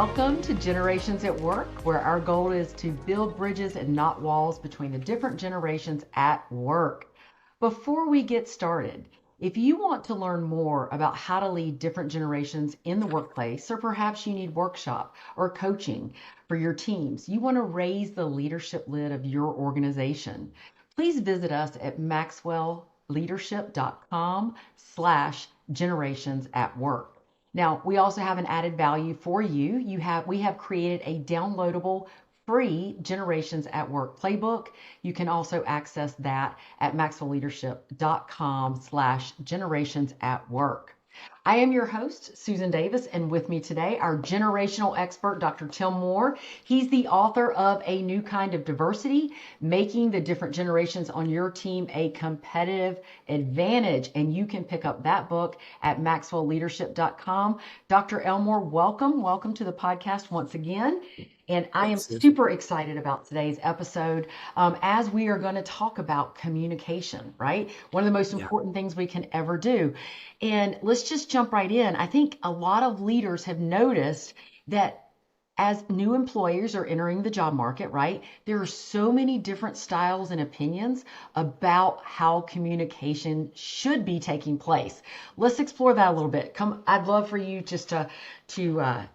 Welcome to Generations at Work, where our goal is to build bridges and not walls between the different generations at work. Before we get started, if you want to learn more about how to lead different generations in the workplace, or perhaps you need workshop or coaching for your teams, you want to raise the leadership lid of your organization, please visit us at maxwellleadership.com/generations at work. Now, we also have an added value for you. We have created a downloadable free Generations at Work playbook. You can also access that at maxwellleadership.com/generations at work. I am your host, Susan Davis, and with me today, our generational expert, Dr. Tim Moore. He's the author of A New Kind of Diversity, Making the Different Generations on Your Team a Competitive Advantage. And you can pick up that book at maxwellleadership.com. Dr. Elmore, welcome. Welcome to the podcast once again. And I am super excited about today's episode as we are going to talk about communication, right? One of the most important things we can ever do. And let's just jump right in. I think a lot of leaders have noticed that as new employers are entering the job market, right, there are so many different styles and opinions about how communication should be taking place. Let's explore that a little bit. I'd love for you just to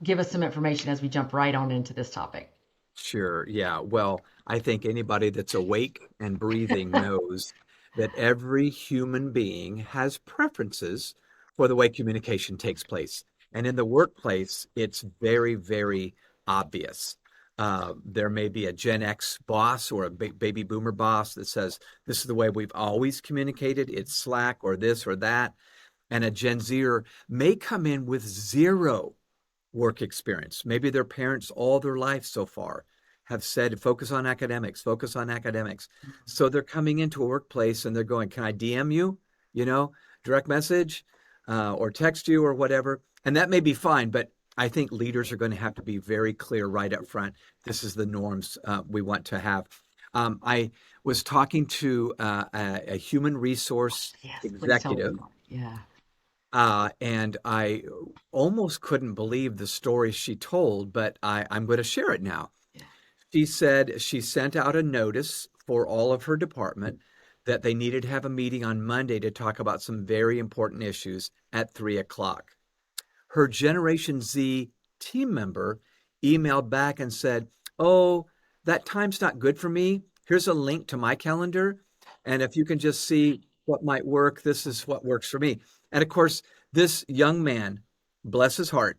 give us some information as we jump right on into this topic. Sure. Yeah. Well, I think anybody that's awake and breathing knows that every human being has preferences for the way communication takes place. And in the workplace, it's very, very obvious. There may be a Gen X boss or a baby boomer boss that says, this is the way we've always communicated. It's Slack or this or that. And a Gen Zer may come in with zero work experience. Maybe their parents all their life so far have said, focus on academics, focus on academics. So they're coming into a workplace and they're going, can I DM you, direct message or text you or whatever? And that may be fine, but I think leaders are going to have to be very clear right up front. This is the norms we want to have. I was talking to a human resource executive. Yeah. And I almost couldn't believe the story she told, but I'm going to share it now. Yeah. She said she sent out a notice for all of her department that they needed to have a meeting on Monday to talk about some very important issues at 3:00. Her Generation Z team member emailed back and said, oh, that time's not good for me. Here's a link to my calendar. And if you can just see what might work, this is what works for me. And of course, this young man, bless his heart,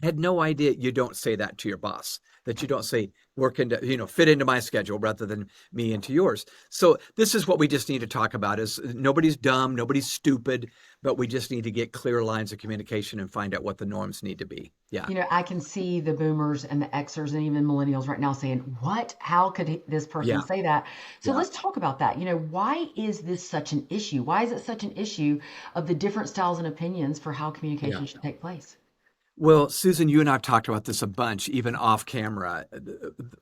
had no idea you don't say that to your boss, that you don't say fit into my schedule rather than me into yours. So this is what we just need to talk about is nobody's dumb, nobody's stupid, but we just need to get clear lines of communication and find out what the norms need to be. Yeah. I can see the boomers and the Xers and even millennials right now saying, what? How could this person say that? So let's talk about that. Why is this such an issue? Why is it such an issue of the different styles and opinions for how communication should take place? Well, Susan, you and I have talked about this a bunch, even off camera.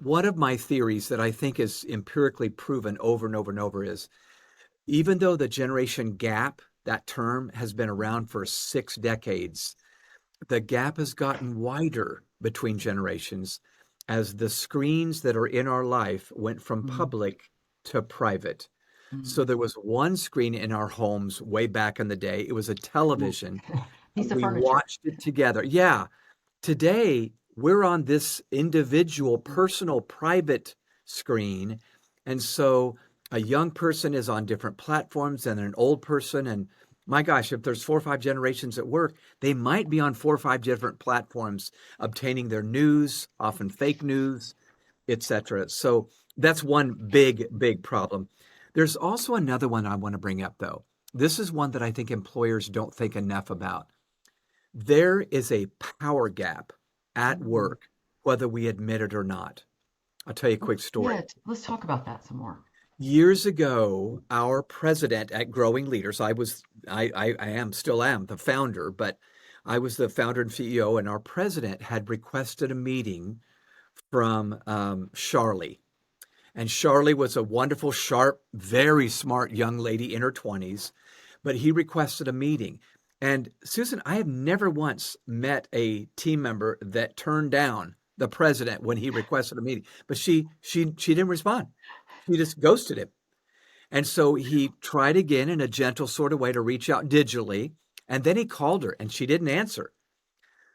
One of my theories that I think is empirically proven over and over and over is even though the generation gap, that term, has been around for 6 decades, the gap has gotten wider between generations as the screens that are in our life went from public to private. So there was one screen in our homes way back in the day. It was a television. We watched it together. Yeah. Today, we're on this individual, personal, private screen. And so a young person is on different platforms than an old person. And my gosh, if there's 4 or 5 generations at work, they might be on 4 or 5 different platforms obtaining their news, often fake news, etc. So that's one big, big problem. There's also another one I want to bring up, though. This is one that I think employers don't think enough about. There is a power gap at work, whether we admit it or not. I'll tell you a quick story. Yeah, let's talk about that some more. Years ago, our president at Growing Leaders, I still am the founder, but I was the founder and CEO, and our president had requested a meeting from Charlie. And Charlie was a wonderful, sharp, very smart young lady in her 20s, but he requested a meeting. And Susan, I have never once met a team member that turned down the president when he requested a meeting, but she didn't respond. She just ghosted him. And so he tried again in a gentle sort of way to reach out digitally, and then he called her and she didn't answer.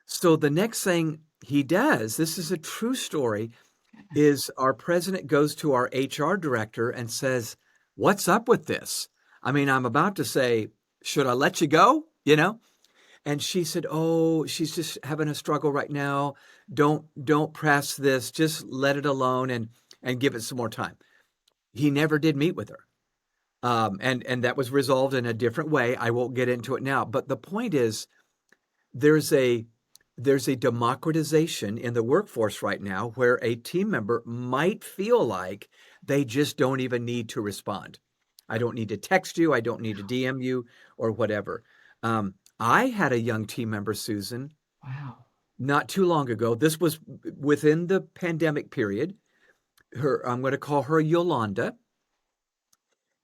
So the next thing he does, this is a true story, Goodness. is our president goes to our HR director and says, "What's up with this? I mean, I'm about to say, should I let you go? You know?" And she said, "Oh, she's just having a struggle right now. Don't press this. Just let it alone and give it some more time." He never did meet with her. And that was resolved in a different way. I won't get into it now. But the point is, there's a there's a democratization in the workforce right now where a team member might feel like they just don't even need to respond. I don't need to text you. I don't need to DM you or whatever. I had a young team member, Susan, Wow. not too long ago. This was within the pandemic period. I'm going to call her Yolanda.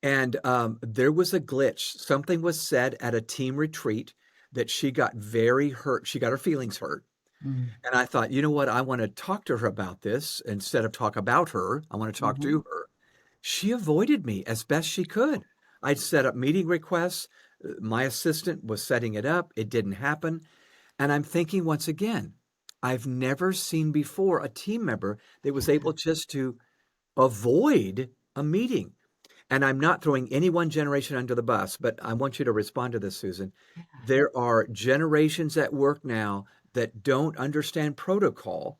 And there was a glitch. Something was said at a team retreat that she got very hurt. She got her feelings hurt. Mm. And I thought, you know what? I want to talk to her about this instead of talk about her. I want to talk Hmm. to her. She avoided me as best she could. I'd set up meeting requests. My assistant was setting it up. It didn't happen. And I'm thinking once again, I've never seen before a team member that was able just to avoid a meeting. And I'm not throwing any one generation under the bus, but I want you to respond to this, Susan. Yeah. There are generations at work now that don't understand protocol.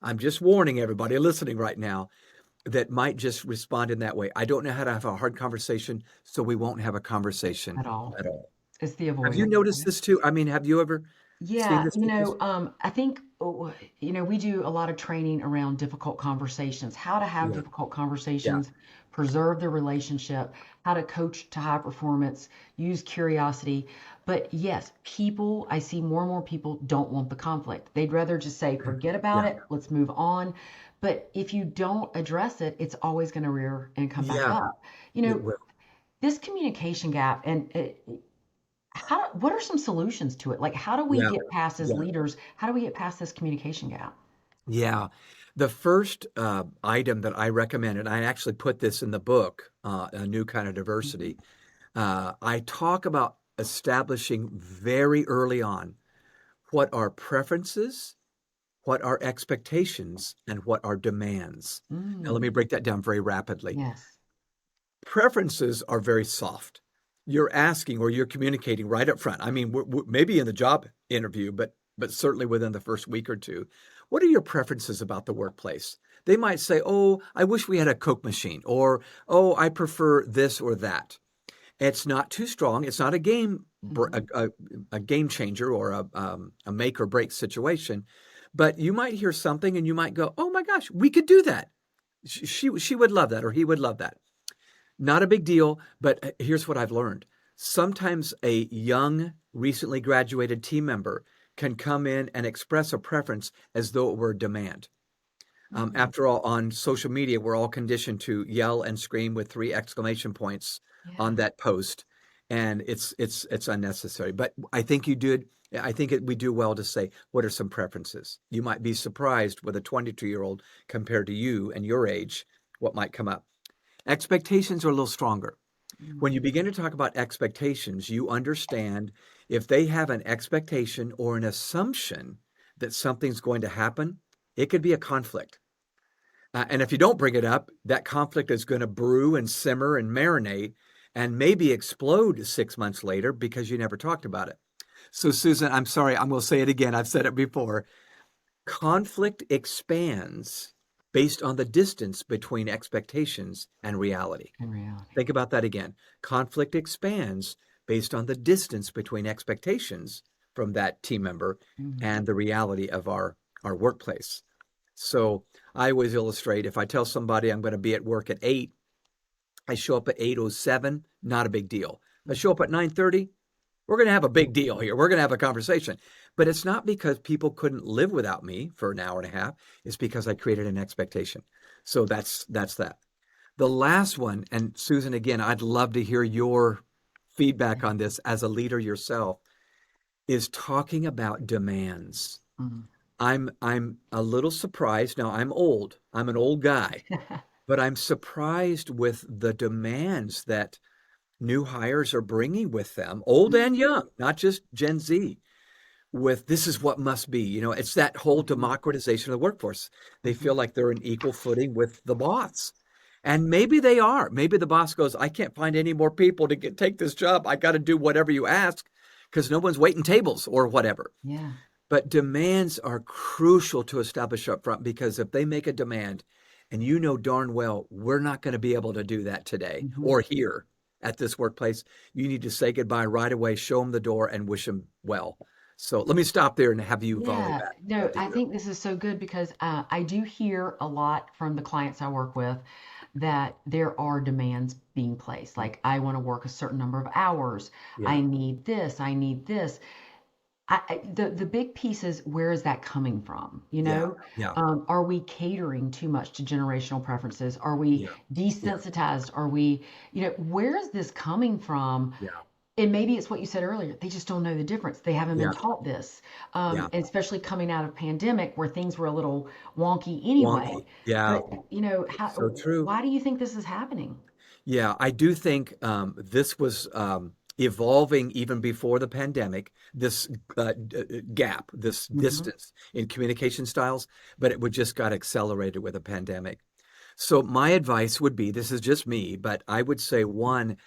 I'm just warning everybody listening right now that might just respond in that way. I don't know how to have a hard conversation, so we won't have a conversation At all. at all. It's the Have you avoidance, noticed right? this too? I mean, have you ever seen Yeah, this with this? I think, we do a lot of training around difficult conversations, how to have Yeah, difficult yeah, conversations, preserve the relationship, how to coach to high performance, use curiosity. But yes, I see more and more people don't want the conflict. They'd rather just say, forget about yeah, it, let's move on. But if you don't address it, it's always going to rear and come back yeah, up. You it know, will. this communication gap and what are some solutions to it? Like, how do we Yeah, get past as yeah. leaders? How do we get past this communication gap? Yeah. The first item that I recommend, and I actually put this in the book, A New Kind of Mhm. Diversity, I talk about establishing very early on what are preferences, what are expectations, and what are demands. Now, let me Mm, break that down very rapidly. yes. Preferences are very soft. You're asking or you're communicating right up front. I mean, maybe in the job interview, but certainly within the first week or two. What are your preferences about the workplace? They might say, "Oh, I wish we had a Coke machine," or "Oh, I prefer this or that." It's not too strong. It's not a Hmm. a game changer or a make or break situation, but you might hear something and you might go, "Oh my gosh, we could do that." She would love that, or he would love that. Not a big deal, but here's what I've learned. Sometimes a young, recently graduated team member can come in and express a preference as though it were a demand. Mm, After all, on social media, we're all conditioned to yell and scream with three exclamation points on yeah. that post, and it's unnecessary. But I think you did. I think we do well to say what are some preferences. You might be surprised with a 22-year-old compared to you and your age, what might come up. Expectations are a little stronger. When you Mm, begin to talk about expectations, you understand if they have an expectation or an assumption that something's going to happen, it could be a conflict. And if you don't bring it up, that conflict is going to brew and simmer and marinate and maybe explode 6 months later because you never talked about it. So, Susan, I'm sorry, I'm going to say it again. I've said it before. Conflict expands based on the distance between expectations and reality. in reality. Think about that again. Conflict expands based on the distance between expectations from that team member Mm, and the reality of our workplace. So I always illustrate if I tell somebody I'm going to be at work at 8, I show up at 8:07, not a big deal. If I show up mhm. at 9:30, we're going to have a big deal here. We're going to have a conversation. But it's not because people couldn't live without me for an hour and a half. It's because I created an expectation. So that's that. The last one, and Susan, again, I'd love to hear your feedback Yeah. on this as a leader yourself. is talking about demands. Mm. I'm a little surprised. Now I'm old. I'm an old guy, but I'm surprised with the demands that new hires are bringing with them, old and young, not just Gen Z, with this is what must be. It's that whole Mhm. democratization of the workforce. They Mhm. feel like they're in equal footing with the boss. And maybe they are. Maybe the boss goes, I can't find any more people to take this job. I got to do whatever you ask because no one's waiting tables or whatever. Yeah. But demands are crucial to establish up front because if they make a demand and you know darn well we're not going to be able to do that today Mhm. or here at this workplace, you need to say goodbye right away, show them the door, and wish them well. So let me stop there and have you volley Yeah, back no, to I you. think this is so good because I do hear a lot from the clients I work with that there are demands being placed. Like, I want to work a certain number of hours. I Yeah, need this. I need this. The big piece is, where is that coming from? yeah, yeah, Are we catering too much to generational preferences? Are we yeah, yeah, desensitized? Are we, where is this coming from? yeah, And maybe it's what you said earlier. They just don't know the difference. They haven't been yeah, taught this. yeah. And especially coming out of pandemic where things were a little wonky anyway. Wonky. Yeah, But, so true. why do you think this is happening? Yeah, I do think this was evolving even before the pandemic, this gap, this Hmm. distance in communication styles, but it would just got accelerated with the pandemic. So my advice would be, this is just me, but I would say one,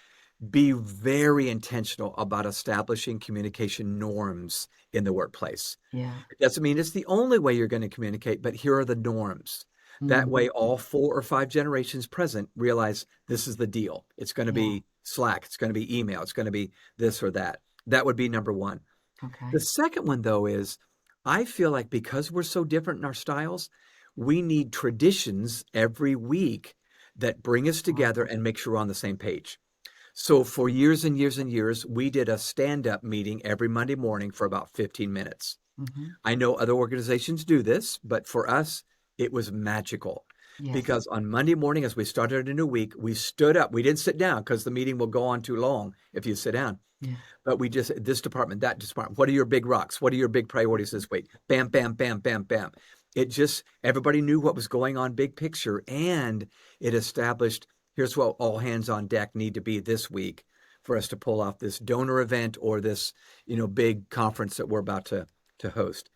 be very intentional about establishing communication norms in the workplace. Yeah. It doesn't mean it's the only way you're going to communicate, but here are the norms. That Hmm. way, all 4 or 5 generations present realize this is the deal. It's going to Yeah. be Slack, it's going to be email, it's going to be this or that. That would be number one. Okay. The second one, though, is I feel like because we're so different in our styles, we need traditions every week that bring us Wow. together and make sure we're on the same page. So for years and years and years, we did a stand-up meeting every Monday morning for about 15 minutes. Hmm. I know other organizations do this, but for us, it was magical Yes. because on Monday morning, as we started a new week, we stood up. We didn't sit down because the meeting will go on too long if you sit down. Yeah. But we just, this department, that department, what are your big rocks? What are your big priorities Mhm. this week? Bam, bam, bam, bam, bam. It just, everybody knew what was going on big picture and it established here's what all hands on deck need to be this week for us to pull off this donor event or this, big conference that we're about to host.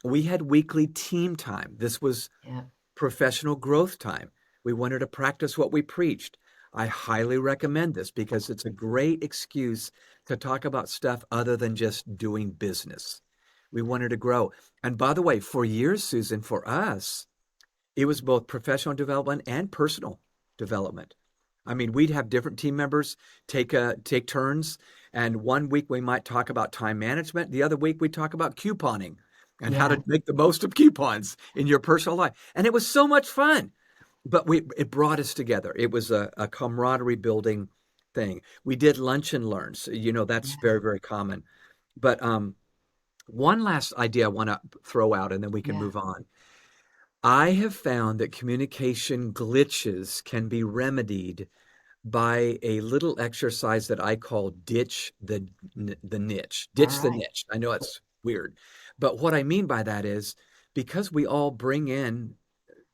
We had weekly team time. This was Yeah. professional growth time. We wanted to practice what we preached. I highly recommend this because it's a great excuse to talk about stuff other than just doing business. We wanted to grow. And by the way, for years, Susan, for us, it was both professional development and personal development. I mean, we'd have different team members take turns, and one week we might talk about time management. The other week we talk about couponing and how Yeah. to make the most of coupons in your personal life. And it was so much fun. But it brought us together. It was a camaraderie building thing. We did lunch and learns. That's Yeah. very, very common. But one last idea I want to throw out, and then we can Yeah. move on. I have found that communication glitches can be remedied by a little exercise that I call ditch the niche. All Ditch the right. niche. I know it's weird, but what I mean by that is because we all bring in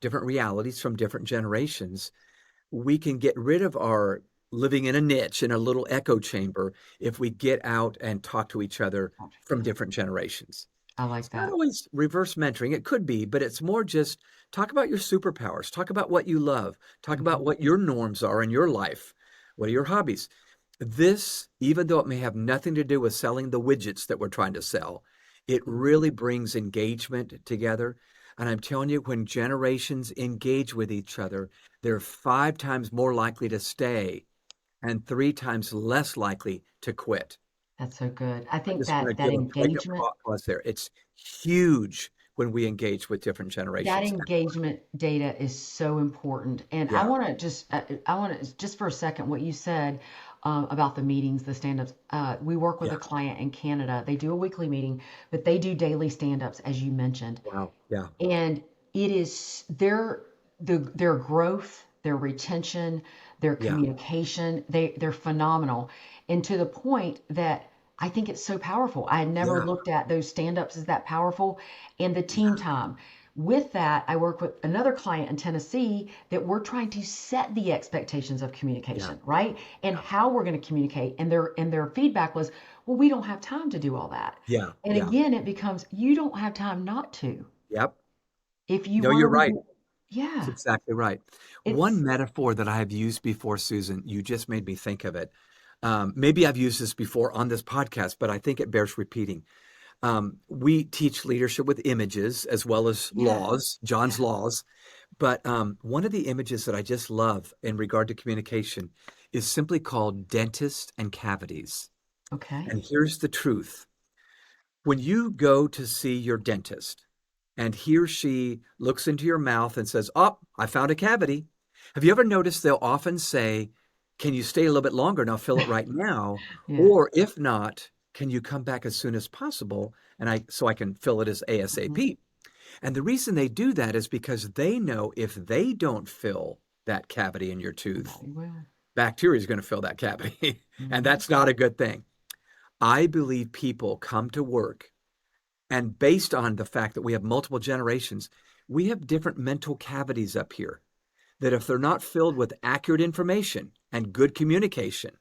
different realities from different generations, we can get rid of our living in a niche in a little echo chamber if we get out and talk to each other Talk to each from other. different generations. I like It's not that. always reverse mentoring. It could be, but it's more just talk about your superpowers, talk about what you love, talk about Hmm. what your norms are in your life. What are your hobbies? This, even though it may have nothing to do with selling the widgets that we're trying to sell, it really brings engagement together. And I'm telling you, when generations engage with each other, they're 5 times more likely to stay and 3 times less likely to quit. That's so good. I I think just want to that give a blanket engagement, pause there. It's huge when we engage with different that generations. engagement data is so important. And Yeah, I want to just for a second, what you said about the meetings, the stand-ups. We work with yeah, a client in Canada. They do a weekly meeting, but they do daily stand-ups, as you mentioned. wow, yeah, And it is their growth, their retention, their yeah, communication. They're phenomenal, and to the point that I think it's so powerful. I had never Yeah, looked at those stand-ups as that powerful. And the team yeah, time. With that, I work with another client in Tennessee that we're trying to set the expectations of yeah, communication, right? And yeah, how we're going to communicate. And their feedback was, well, we don't have time to do all that. yeah, And yeah. again, it becomes you don't have time not to. Yep. If you No, want you're to right. be, That's yeah, exactly right. One it's metaphor that I have used before, Susan, you just made me think of it. Maybe I've used this before on this podcast, but I think it bears repeating. We teach leadership with images as well as yeah, laws, John's yeah, laws. But one of the images that I just love in regard to communication is simply called dentist and cavities. okay, And here's the truth. When you go to see your dentist and he or she looks into your mouth and says, "Oh, I found a cavity," have you ever noticed they'll often say, "Can you stay a little bit longer and I'll fill it right now?" yeah, Or if not, "Can you come back as soon as possible and I can fill it as hmm, ASAP?" And the reason they do that is because they know if they don't fill that cavity in your tooth, somebody will. bacteria is going to fill that cavity. And Hmm. that's not a good thing. I believe people come to work, and based on the fact that we have multiple generations, we have different mental cavities up here that if they're not filled with accurate information and good communication,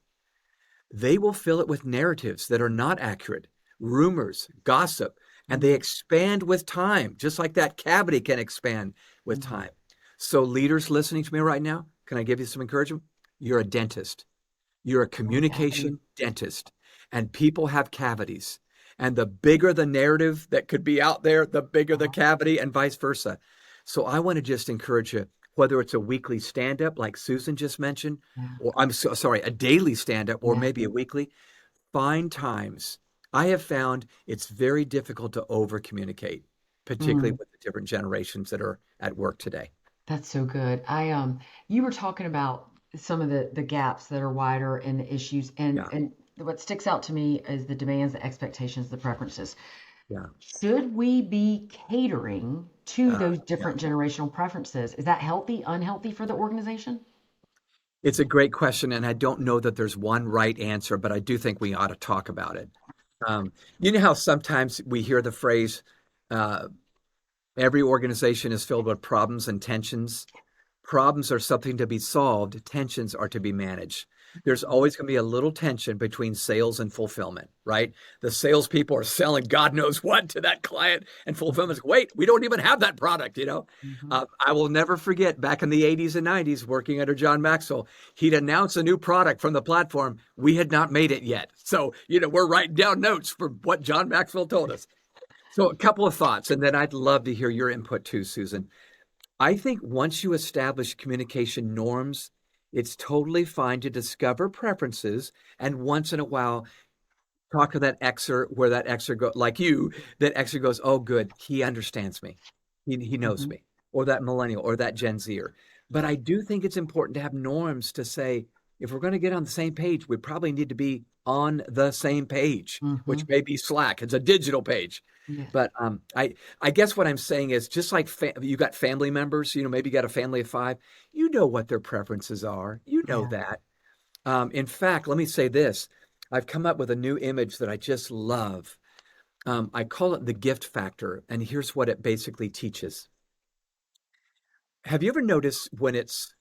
they will fill it with narratives that are not accurate, rumors, gossip, and they Hmm. expand with time, just like that cavity can expand with Hmm. time. So, leaders listening to me right now, can I give you some encouragement? You're a dentist. You're a One cavity. communication dentist, and people have cavities. And the bigger the narrative that could be out there, the bigger the Uh-huh. cavity, and vice versa. So I want to just encourage you, whether it's a weekly stand up, like Susan just mentioned, Yeah, or I'm so sorry, a daily stand up, or yeah. maybe a weekly, find times. I have found it's very difficult to over communicate, particularly Mm. with the different generations that are at work today. That's so good. You were talking about some of the gaps that are wider and the issues, and Yeah, and what sticks out to me is the demands, the expectations, the preferences. yeah, Should we be catering to those yeah. different generational preferences? Is that healthy, unhealthy for the organization? It's a great question, and I don't know that there's one right answer, but I do think we ought to talk about it. Um, you know how sometimes we hear the phrase, uh, every organization is filled with problems and tensions? Problems are something to be solved, tensions are to be managed. There's always going to be a little tension between sales and fulfillment, right? The salespeople are selling God knows what to that client, and fulfillment's, wait, we don't even have that product, you know? Mm-hmm. I will never forget back in the 80s and 90s working under John Maxwell, he'd announce a new product from the platform. We had not made it yet. So, we're writing down notes for what John Maxwell told us. So, a couple of thoughts, and then I'd love to hear your input too, Susan. I think once you establish communication norms, it's totally fine to discover preferences and once in a while talk to that Xer where that Xer go like you, that Xer goes, oh good, he understands me. He knows Mm-hmm. me. Or that millennial or that Gen Zer. But I do think it's important to have norms to say, if we're going to get on the same page, we probably need to be on the same page, Mm-hmm. which may be Slack. It's a digital page. Yeah. But I guess what I'm saying is just like you got family members, maybe you got a family of five, you know what their preferences are. You know Yeah. that. In fact, let me say this. I've come up with a new image that I just love. I call it the gift factor, and here's what it basically teaches. Have you ever noticed when it's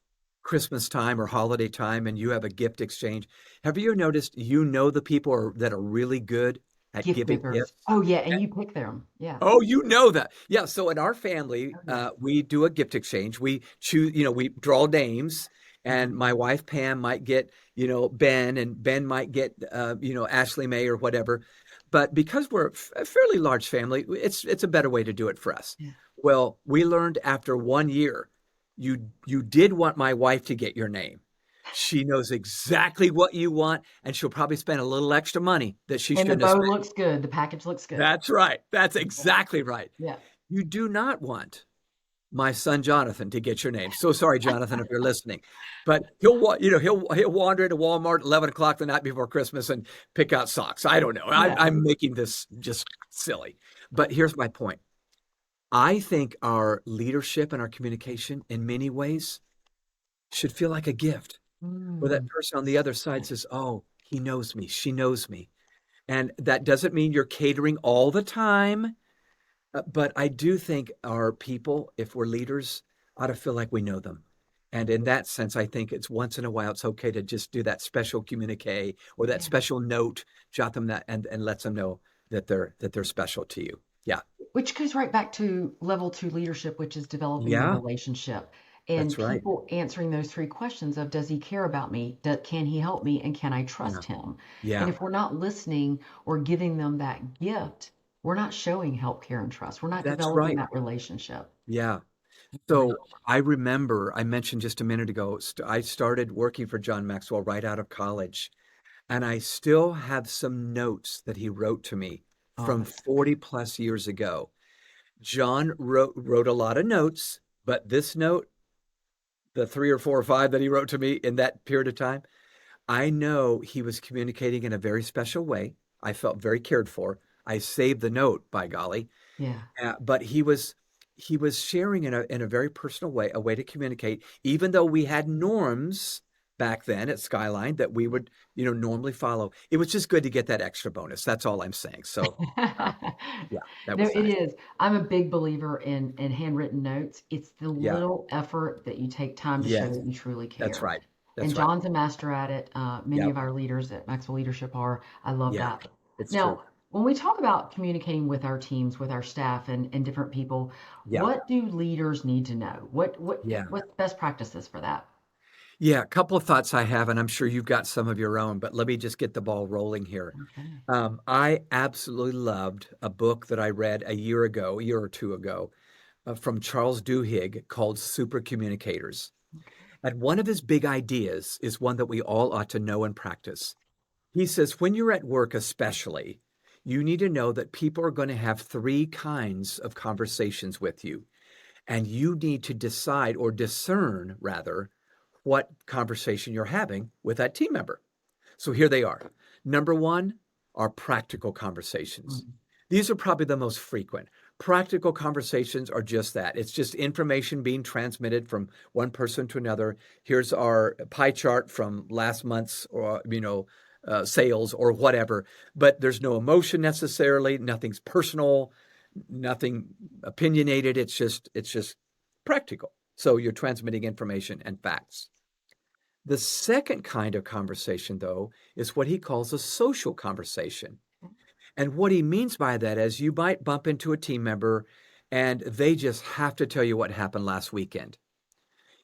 Christmas time or holiday time and you have a gift exchange? Have you ever noticed the people that are really good at Gift giving makers. gifts? Oh yeah, and you pick them. Yeah. Oh, you know that. Yeah. So in our family, Oh yeah. we do a gift exchange. We choose, we draw names, and Mm-hmm. my wife Pam might get, Ben, and Ben might get, Ashley May or whatever. But because we're a fairly large family, it's a better way to do it for us. Yeah. Well, we learned after 1 year, you did want my wife to get your name. She knows exactly what you want, and she'll probably spend a little extra money that she And the shouldn't have bow spent. looks good. The package looks good. That's right. That's Yeah. exactly right. Yeah. You do not want my son Jonathan to get your name. So sorry, Jonathan, if you're listening, but he'll wander into Walmart at 11 o'clock the night before Christmas and pick out socks. I don't know. I'm, Yeah. I'm making this just silly, but here's my point. I think our leadership and our communication, in many ways, should feel like a gift, where that Mm. person on the So other side good. says, "Oh, he knows me. She knows me." And that doesn't mean you're catering all the time, but I do think our people, if we're leaders, ought to feel like we know them. And in that sense, I think it's once in a while, it's okay to just do that special communique or that Yeah. special note, jot them that and lets them know that they're special to you. Yeah. Which goes right back to level two leadership, which is developing the Yeah, relationship and that's right. people answering those three questions of does he care about me? Can he help me? And can I Yeah. trust him? And Yeah. if we're not listening or giving them that gift, we're not showing help, care, and trust. We're not That's developing right. that relationship. Yeah. Great. So I remember I mentioned just a minute ago, I started working for John Maxwell right out of college. And I still have some notes that he wrote to me Oh, from that's so good. 40 plus years ago. John wrote a lot of notes, but this note, the three or four or five that he wrote to me in that period of time, I know he was communicating in a very special way. I felt very cared for. I saved the note, by golly. Yeah. But he was sharing in a very personal way, a way to communicate, even though we had norms back then at Skyline that we would, normally follow. It was just good to get that extra bonus. That's all I'm saying. So, uh, yeah, that No, was it nice. is. I'm a big believer in handwritten notes. It's the Yeah. little effort that you take time to show Yes, that you truly that's care. right. And That's right. John's a master at it. Many Yep. of our leaders at Maxwell Leadership are. I love Yeah, that. it's true. Now, when we talk about communicating with our teams, with our staff and different people, Yeah. what do leaders need to know? Yeah. What's best practices for that? Yeah. A couple of thoughts I have, and I'm sure you've got some of your own, but let me just get the ball rolling here. Okay. I absolutely loved a book that I read a year or two ago, from Charles Duhigg called Super Communicators. Okay. And one of his big ideas is one that we all ought to know and practice. He says, when you're at work, especially, you need to know that people are going to have three kinds of conversations with you. And you need to decide or discern, rather, what conversation you're having with that team member. So here they are. Number one are practical conversations. Mm, These are probably the most frequent. Practical conversations are just that. It's just information being transmitted from one person to another. Here's our pie chart from last month's, or sales or whatever. But there's no emotion necessarily. Nothing's personal. Nothing opinionated. It's just practical. So you're transmitting information and facts. The second kind of conversation, though, is what he calls a social conversation. And what he means by that is you might bump into a team member and they just have to tell you what happened last weekend.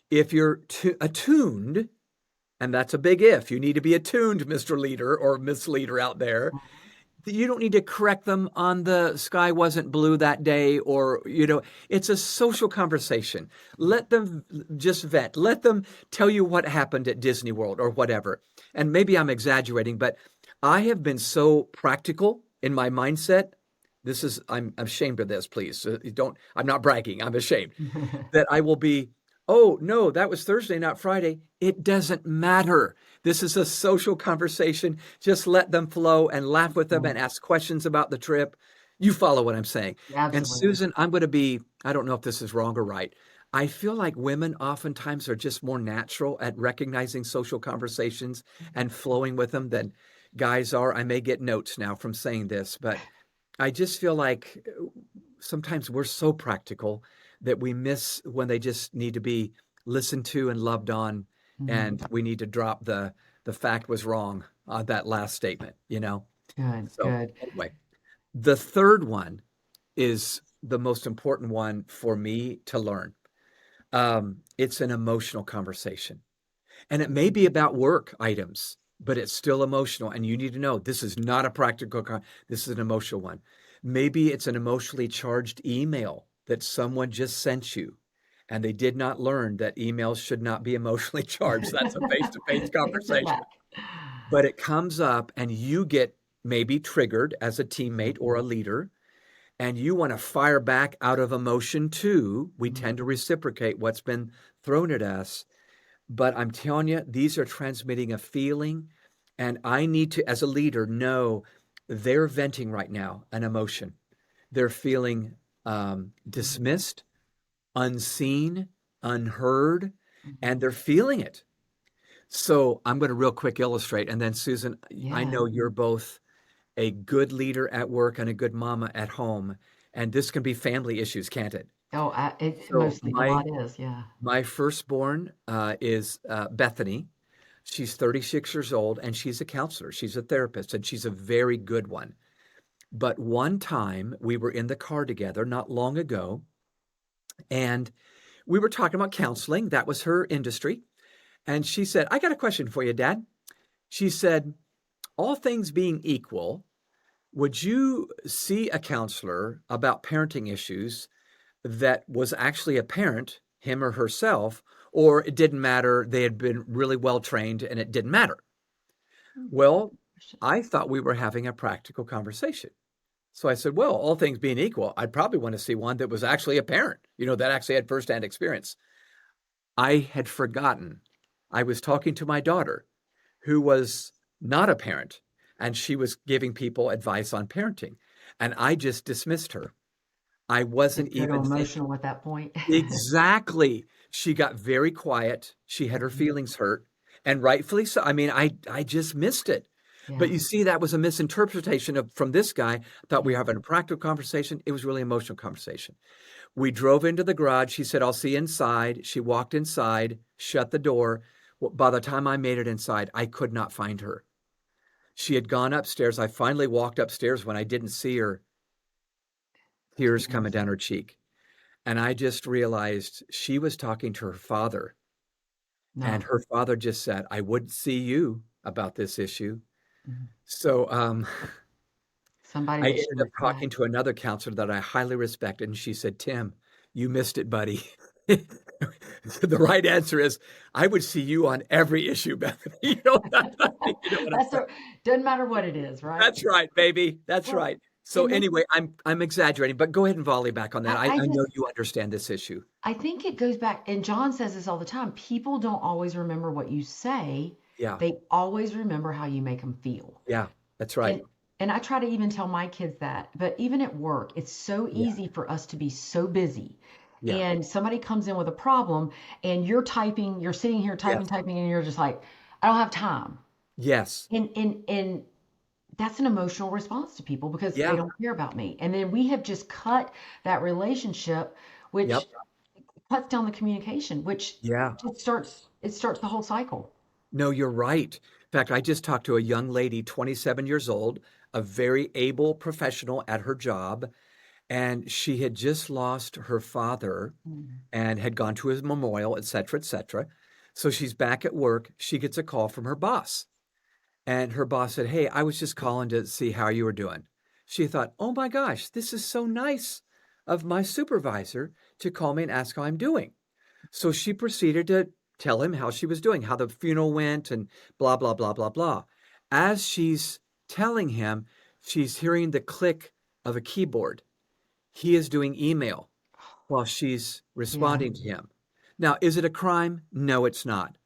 If you're attuned, and that's a big if, you need to be attuned, Mr. Leader or Miss Leader out there, you don't need to correct them on the sky wasn't blue that day, or it's a social conversation. Let them just vent. Let them tell you what happened at Disney World or whatever. And maybe I'm exaggerating, but I have been so practical in my mindset. I'm ashamed of this, please. Don't, I'm not bragging, I'm ashamed mhm. that I will be, oh, no, that was Thursday, not Friday. It doesn't matter. This is a social conversation. Just let them flow and laugh with them and ask questions about the trip. You follow what I'm saying. And Absolutely. Susan, I'm going to be, I don't know if this is wrong or right. I feel like women oftentimes are just more natural at recognizing social conversations and flowing with them than guys are. I may get notes now from saying this, but I just feel like sometimes we're so practical that we miss when they just need to be listened to and loved on, Mhm. and we need to drop the fact was wrong on that last statement. Good, So good. anyway, the third one is the most important one for me to learn. It's an emotional conversation. And it may be about work items, but it's still emotional. And you need to know this is not a practical, this is an emotional one. Maybe it's an emotionally charged email that someone just sent you, and they did not learn that emails should not be emotionally charged. That's a face to face Take a step conversation. back. But it comes up, and you get maybe triggered as a teammate or a leader, and you want to fire back out of emotion too. We tend to Mhm. reciprocate what's been thrown at us, but I'm telling you, these are transmitting a feeling. And I need to, as a leader, know they're venting right now an emotion. They're feeling dismissed, unseen, unheard, and Mhm. they're feeling it. So I'm going to real quick illustrate. And then, Susan, I Yeah. know you're both a good leader at work and a good mama at home. And this can be family issues, can't it? Oh, So mostly a lot is, yeah. my firstborn is Bethany. She's 36 years old and she's a counselor. She's a therapist and she's a very good one. But one time we were in the car together not long ago and we were talking about counseling. That was her industry. And she said, I got a question for you, Dad. She said, all things being equal, would you see a counselor about parenting issues that was actually a parent, him or herself, or it didn't matter, they had been really well trained and it didn't matter? That's Well, a question. I thought we were having a practical conversation. So I said, well, all things being equal, I'd probably want to see one that was actually a parent, that actually had firsthand experience. I had forgotten. I was talking to my daughter, who was not a parent, and she was giving people advice on parenting. And I just dismissed her. I wasn't Just go to even thinking. emotional at that point. Exactly. She got very quiet. She had her Mhm. feelings hurt, and rightfully so. I mean, I just missed it. But Yeah, you see, that was a misinterpretation of from this guy. I thought we yeah. were having a practical conversation. It was really an emotional conversation. We drove into the garage. She said, I'll see you inside. She walked inside, shut the door. Well, by the time I made it inside, I could not find her. She had gone upstairs. I finally walked upstairs when I didn't see her, tears coming Tears. down her cheek. And I just realized she was talking to her father. And No. her father just said, I wouldn't see you about this issue. Mhm. So Somebody I that she ended up talking respects. to another counselor that I highly respect, and she said, Tim, you missed it, buddy. The right answer is, I would see you on every issue, Bethany. You know what I'm That's saying? a doesn't matter what it is, right? That's right, baby. That's Well, right. So and then anyway, I'm exaggerating, but go ahead and volley back on that. I I know just you understand this issue. I think it goes back, and John says this all the time. People don't always remember what you say. Yeah, They always remember how you make them feel. yeah, that's right. And and I try to even tell my kids that. But even at work, it's so Yeah, easy for us to be so busy. yeah, And somebody comes in with a problem and you're typing, you're sitting here typing, yes, typing, and you're just like, I don't have time. yes, And that's an emotional response to people because they yeah, don't care about me. And then we have just cut that relationship, yep, which cuts down the communication, which yeah. it starts the whole cycle. No, you're right. In fact, I just talked to a young lady, 27 years old, a very able professional at her job, and she had just lost her father Mm. and had gone to his memorial, et cetera, et cetera. So she's back at work. She gets a call from her boss. And her boss said, Hey, I was just calling to see how you were doing. She thought, Oh my gosh, this is so nice of my supervisor to call me and ask how I'm doing. So she proceeded to tell him how she was doing, how the funeral went, and blah, blah, blah, blah, blah. As she's telling him, she's hearing the click of a keyboard. He is doing email while she's Yeah, responding to him. Now, is it a crime? No, it's not.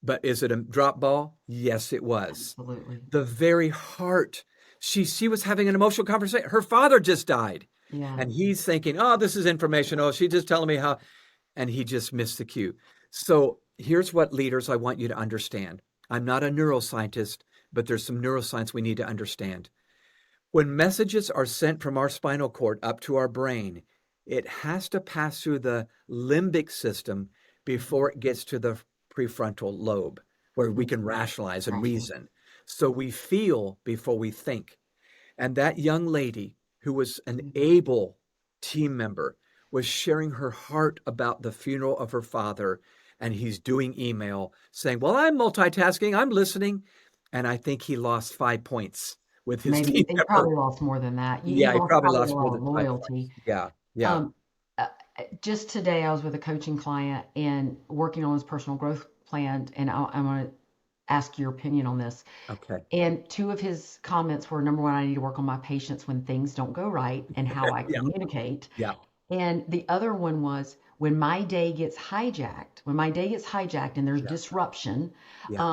But is it a drop ball? Yes, it was. absolutely. The very heart. She was having an emotional conversation. Her father just died. Yeah. And he's thinking, oh, this is information. Oh, she's just telling me how, and he just missed the cue. So here's what leaders I want you to understand. I'm not a neuroscientist, but there's some neuroscience we need to understand. When messages are sent from our spinal cord up to our brain, it has to pass through the limbic system before it gets to the prefrontal lobe, where we Mhm. can rationalize and Rational. reason. So we feel before we think. And that young lady, who was an Mhm. able team member, was sharing her heart about the funeral of her father. And he's doing email saying, Well, I'm multitasking, I'm listening. And I think he lost 5 points with his Maybe team he member. probably lost more than that. He Yeah, he lost probably probably a lost more lot of than 5 points. loyalty. Yeah, yeah. Um, uh, just today, I was with a coaching client and working on his personal growth plan, and I'm going to ask your opinion on this. Okay. And two of his comments were number one, I need to work on my patience when things don't go right and how I Yeah, communicate. yeah, And the other one was when my day gets hijacked and there's yeah, disruption, yeah.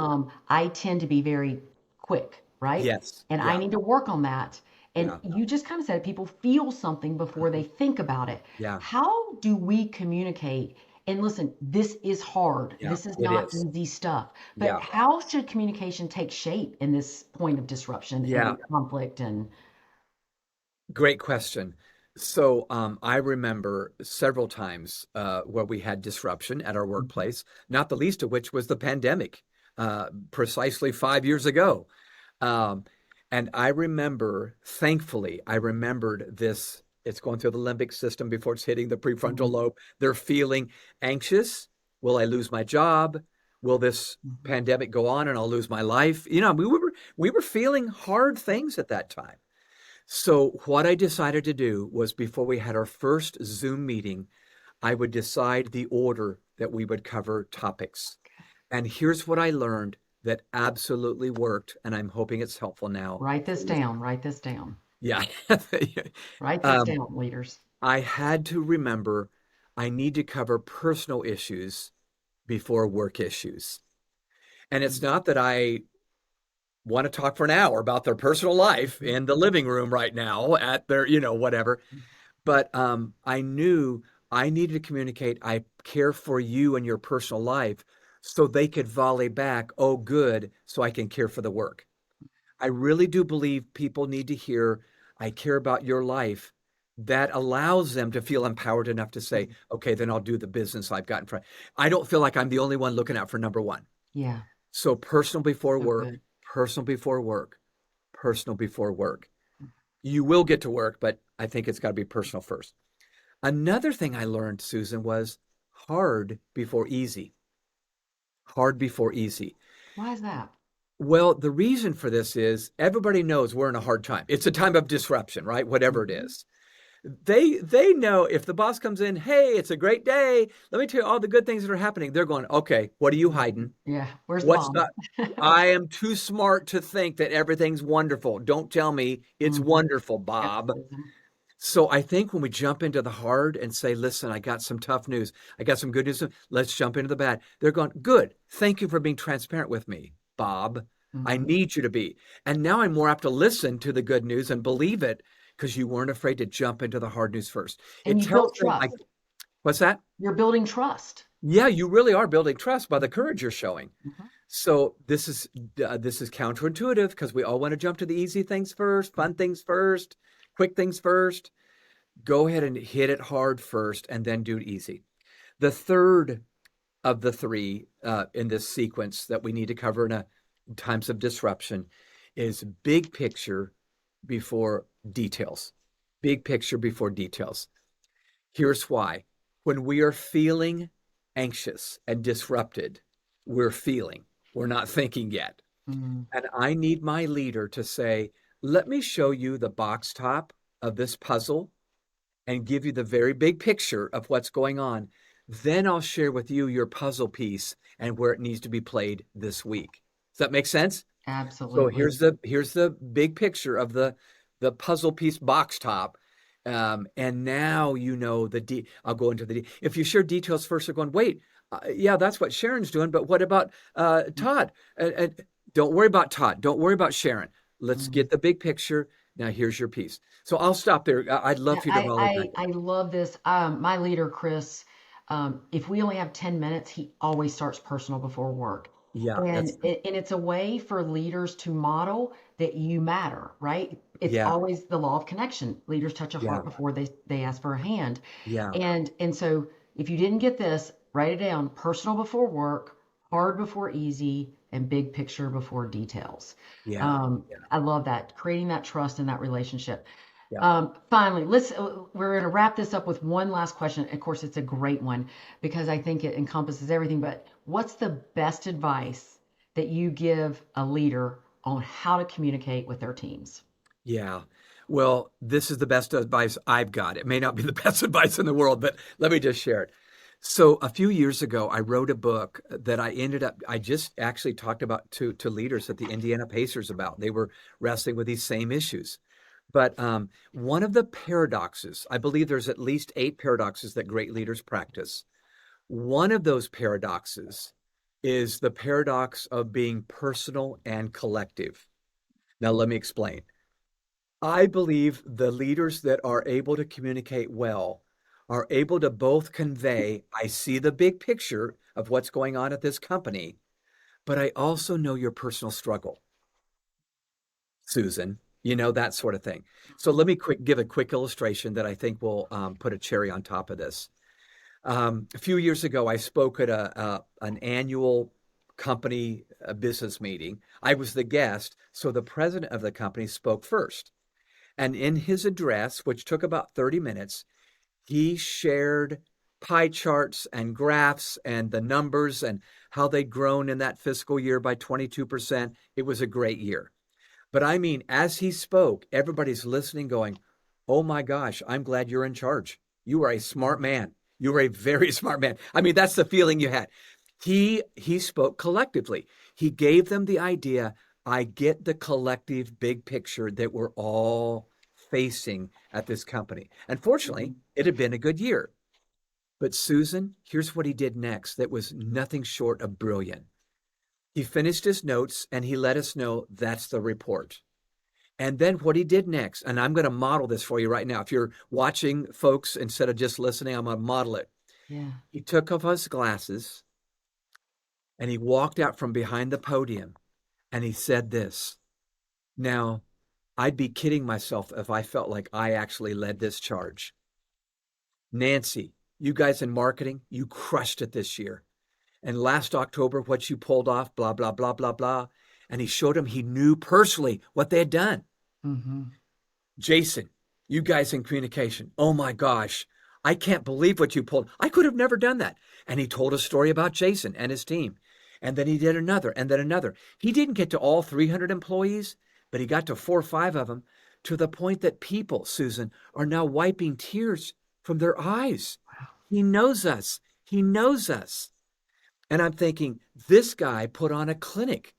I tend to be very quick, right? Yes, And I yeah, need to work on that. And yeah, you just kind of said people feel something before they think about it. yeah. How do we communicate And listen, this is hard. Yeah, This is it not is. easy stuff. But Yeah. how should communication take shape in this point of disruption Yeah. and conflict and Great question. So I remember several times where we had disruption at our Mhm. workplace, not the least of which was the pandemic, precisely 5 years ago. Um, and I remember, thankfully, I remembered this. It's going through the limbic system before it's hitting the prefrontal Mhm. lobe. They're feeling anxious. Will I lose my job? Will this Mhm. pandemic go on and I'll lose my life? We were feeling hard things at that time. So what I decided to do was before we had our first Zoom meeting, I would decide the order that we would cover topics. And here's what I learned that absolutely worked, and I'm hoping it's helpful now Write for this listeners. down, write this down, Yeah. write this um, down, leaders. I had to remember I need to cover personal issues before work issues. And it's Mhm. not that I want to talk for an hour about their personal life Mhm. in the living room right now at their, whatever. But I knew I needed to communicate, I care for you and your personal life so they could volley back, oh, good, so I can care for the work. I really do believe people need to hear, I care about your life. That allows them to feel empowered enough to say, Mhm. okay, then I'll do the business I've got in front. I don't feel like I'm the only one looking out for number one. Yeah, So personal before so work, good. personal before work, personal before work. You will get to work, but I think it's got to be personal first. Another thing I learned, Susan, was hard before easy. Hard before easy. Why is that? Well, the reason for this is everybody knows we're in a hard time. It's a time of disruption, right? Whatever it Mhm. is. They know if the boss comes in, hey, it's a great day. Let me tell you all the good things that are happening. They're going, okay, what are you Mhm. hiding? Yeah, where's the What's bomb? not? I am too smart to think that everything's wonderful. Don't tell me it's Mhm. wonderful, Bob. Skepticism. So I think when we jump into the hard and say, listen, I got some tough news. I got some good news. Let's jump into the bad. They're going, good. Thank you for being transparent with me, Bob. I Mhm. need you to be. And now I'm more apt to listen to the good news and believe it because you weren't afraid to jump into the hard news first. And It you tells built them, trust. what's that? You're building trust. Yeah, you really are building trust by the Mhm. courage you're showing. Mhm. So this is counterintuitive because we all want to jump to the easy things first, fun Mhm. things first, quick things first. Go ahead and hit it hard first and then do it easy. The third of the three in this sequence that we need to cover in times of disruption is big picture before details. Big picture before details. Here's why. When we are feeling anxious and disrupted, we're feeling, we're not thinking yet. Mhm. And I need my leader to say, let me show you the box top of this puzzle and give you the very big picture of what's going on. Then I'll share with you your puzzle piece and where it needs to be played this week. Does that make sense? So Absolutely. here's the big picture of the puzzle piece box top. And now you know I'll go into if you share details first, they're going, wait, yeah, that's what Sharon's doing, but what about Todd? Don't worry about Todd. Don't worry about Sharon. Let's Mhm. get the big picture. Now here's your piece. So I'll stop there. I'd love Yeah, for you to I, volley back I in. I love this. My leader, Chris, if we only have 10 minutes, he always starts personal before work. Yeah, And that's and it's a way for leaders to model that you matter, right? It's yeah, always the law of connection. Leaders touch a yeah, heart before they ask for a hand. yeah, And so if you didn't get this, write it down. Personal before work, hard before easy, and big picture before details. yeah, yeah, I love that, creating that trust in that relationship. yeah. Finally, we're going to wrap this up with one last question. Of course, it's a great one because I think it encompasses everything. But what's the best advice that you give a leader on how to communicate with their teams? Yeah. Well, this is the best advice I've got. It may not be the best advice in the world, but let me just share it. So a few years ago, I wrote a book that I just actually talked about to leaders at the Indiana Pacers about. They were wrestling with these same issues. But one of the paradoxes, I believe there's at least 8 paradoxes that great leaders practice. One of those paradoxes is the paradox of being personal and collective. Now, let me explain. I believe the leaders that are able to communicate well are able to both convey, I see the big picture of what's going on at this company, but I also know your personal struggle, Susan, that sort of thing. So let me give a quick illustration that I think will put a cherry on top of this. A few years ago, I spoke at an annual company business meeting. I was the guest, so the president of the company spoke first. And in his address, which took about 30 minutes, he shared pie charts and graphs and the numbers and how they'd grown in that fiscal year by 22%. It was a great year. But I mean, as he spoke, everybody's listening, going, "Oh my gosh, I'm glad you're in charge. You are a smart man. You are a very smart man." I mean, that's the feeling you had. He spoke collectively. He gave them the idea, I get the collective big picture that we're all facing at this company. And fortunately, it had been a good year. But Susan, here's what he did next that was nothing short of brilliant. He finished his notes and he let us know that's the report. And then what he did next, and I'm going to model this for you right now. If you're watching, folks, instead of just listening, I'm going to model it. Yeah. He took off his glasses and he walked out from behind the podium and he said this. Now, I'd be kidding myself if I felt like I actually led this charge. Nancy, you guys in marketing, you crushed it this year. And last October, what you pulled off, blah, blah, blah, blah, blah. And he showed him he knew personally what they had done. Mm-hmm. Jason, you guys in communication, oh my gosh, I can't believe what you pulled. I could have never done that. And he told a story about Jason and his team. And then he did another, and then another. He didn't get to all 300 employees, but he got to 4 or 5 of them, to the point that people, Susan, are now wiping tears from their eyes. He knows us. He knows us. And I'm thinking, this guy put on a clinic.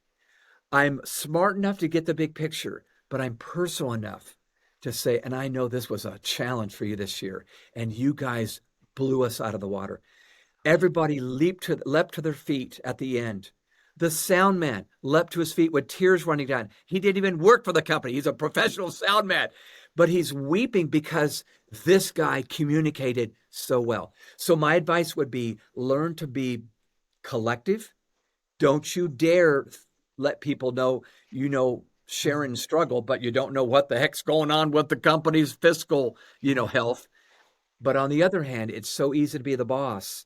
I'm smart enough to get the big picture, but I'm personal enough to say, and I know this was a challenge for you this year, and you guys blew us out of the water. Everybody leapt to their feet at the end. The sound man leapt to his feet with tears running down. He didn't even work for the company. He's a professional sound man, but he's weeping because this guy communicated so well. So my advice would be, learn to be collective. Don't you dare let people know Sharon's struggle, but you don't know what the heck's going on with the company's fiscal, health. But on the other hand, it's so easy to be the boss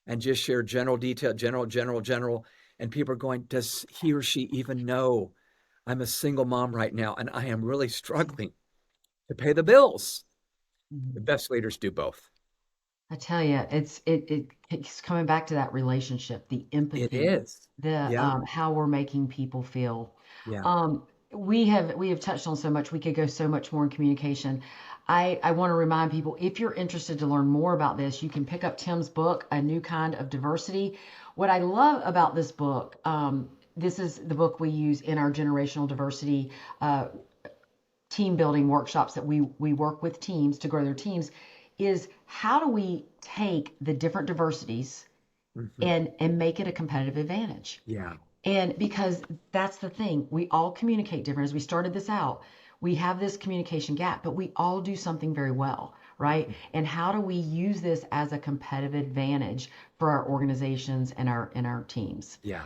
and just share general detail, general. And people are going, does he or she even know I'm a single mom right now and I am really struggling to pay the bills? The Mm-hmm. best leaders do both. I tell you, it's coming back to that relationship, the It empathy, is. the Yeah. how we're making people feel. Yeah. We have touched on so much. We could go so much more in communication. I want to remind people, if you're interested to learn more about this, you can pick up Tim's book, A New Kind of Diversity. What I love about this book, this is the book we use in our generational diversity team building workshops that we work with teams to grow their teams, is how do we take the different diversities Mhm. and make it a competitive advantage? Yeah. And because that's the thing, we all communicate different. As we started this out, we have this communication gap, but we all do something very well, right? And how do we use this as a competitive advantage for our organizations and our teams? Yeah.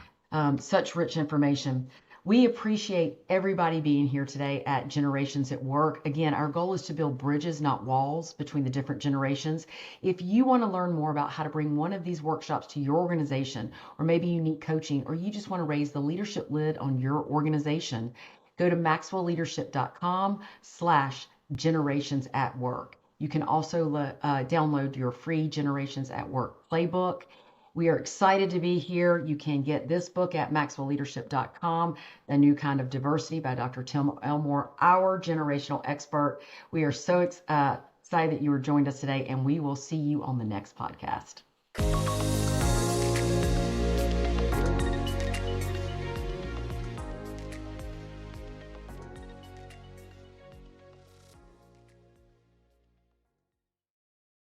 Such rich information. We appreciate everybody being here today at Generations at Work. Again, our goal is to build bridges, not walls, between the different generations. If you want to learn more about how to bring one of these workshops to your organization, or maybe you need coaching, or you just want to raise the leadership lid on your organization, go to maxwellleadership.com/generations at work. You can also download your free Generations at Work playbook. We are excited to be here. You can get this book at maxwellleadership.com, A New Kind of Diversity by Dr. Tim Elmore, our generational expert. We are so excited that you were joined us today, and we will see you on the next podcast.